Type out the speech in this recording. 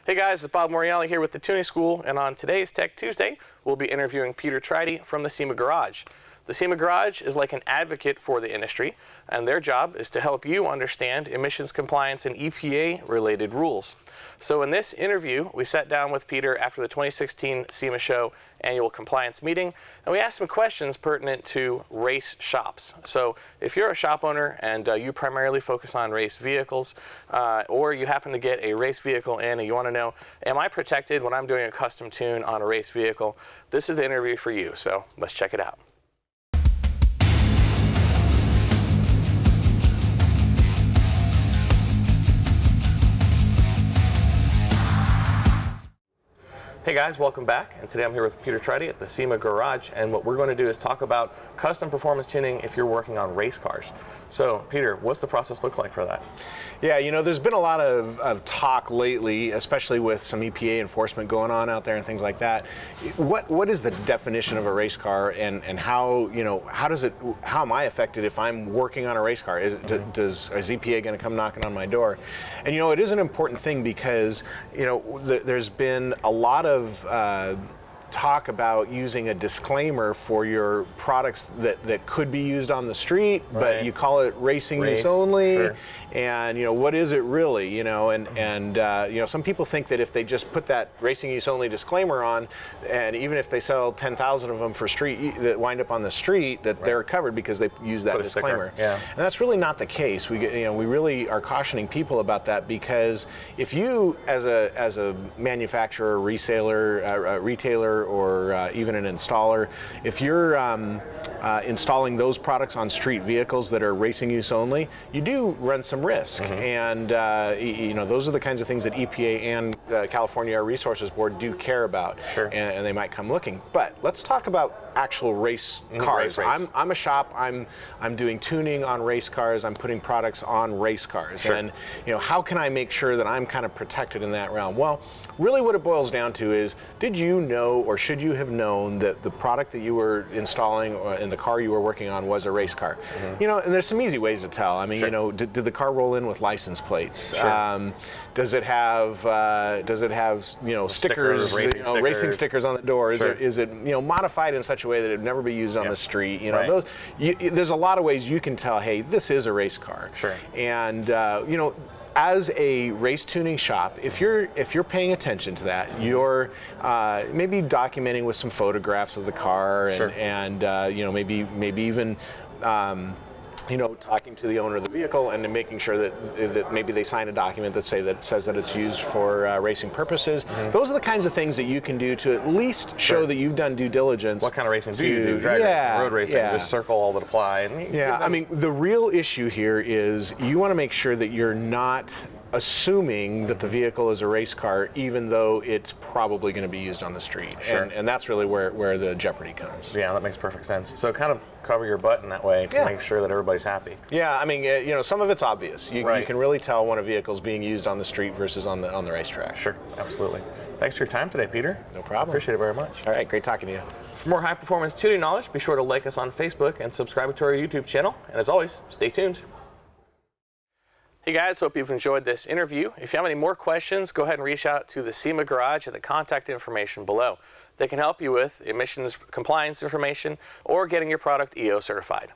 Hey guys, it's Bob Morielli here with the Tuning School, and on today's Tech Tuesday, we'll be interviewing Peter Treydte from the SEMA Garage. The SEMA Garage is like an advocate for the industry, and their job is to help you understand emissions compliance and EPA-related rules. So in this interview, we sat down with Peter after the 2016 SEMA Show annual compliance meeting, and we asked him questions pertinent to race shops. So if you're a shop owner and you primarily focus on race vehicles, or you happen to get a race vehicle in and you want to know, am I protected when I'm doing a custom tune on a race vehicle? This is the interview for you, so let's check it out. Hey guys, welcome back, and today I'm here with Peter Treydte at the SEMA Garage, and what we're going to do is talk about custom performance tuning if you're working on race cars. So Peter, what's the process look like for that? Yeah, you know, there's been a lot of talk lately, especially with some EPA enforcement going on out there and things like that. What is the definition of a race car, and how, you know, how am I affected if I'm working on a race car? Is EPA going to come knocking on my door? And you know, it is an important thing because, you know, there's been a lot of talk about using a disclaimer for your products that could be used on the street, right, but you call it racing use only. Sure. And you know, what is it really? You know, and you know, some people think that if they just put that racing use only disclaimer on, and even if they sell 10,000 of them for street that wind up on the street, that they're covered because they use that disclaimer. Yeah. And that's really not the case. We really are cautioning people about that, because if you, as a manufacturer, reseller, retailer, or even an installer, if you're installing those products on street vehicles that are racing use only, you do run some risk. And you know, those are the kinds of things that EPA and California Air Resources Board do care about. Sure. And they might come looking. But let's talk about actual race cars. I'm a shop. I'm doing tuning on race cars. I'm putting products on race cars. Sure. And you know, how can I make sure that I'm kind of protected in that realm? Well, really what it boils down to is, did you know, or should you have known, that the product that you were installing in the car you were working on was a race car? You know, and there's some easy ways to tell. I mean, you know, did the car roll in with license plates? Sure. Does it have you know, stickers, racing stickers on the door? Is it you know, modified in such a way that it would never be used on the street? You know, there's a lot of ways you can tell, hey, this is a race car. Sure. And you know, as a race tuning shop, if you're paying attention to that, you're maybe documenting with some photographs of the car, and you know, maybe even you know, talking to the owner of the vehicle and making sure that maybe they sign a document that says that it's used for racing purposes. Those are the kinds of things that you can do to at least show that you've done due diligence. What kind of racing do you do? Drag racing, road racing, just circle all that apply. And I mean, the real issue here is you want to make sure that you're not assuming that the vehicle is a race car, even though it's probably going to be used on the street. Sure. And that's really where the jeopardy comes. Yeah, that makes perfect sense. So kind of cover your butt in that way to make sure that everybody's happy. Yeah, I mean, you know, some of it's obvious. You can really tell when a vehicle's being used on the street versus on the racetrack. Sure, absolutely. Thanks for your time today, Peter. No problem. Appreciate it very much. All right, great talking to you. For more high-performance tuning knowledge, be sure to like us on Facebook and subscribe to our YouTube channel. And as always, stay tuned. Hey guys, hope you've enjoyed this interview. If you have any more questions, go ahead and reach out to the SEMA Garage at the contact information below. They can help you with emissions compliance information or getting your product EO certified.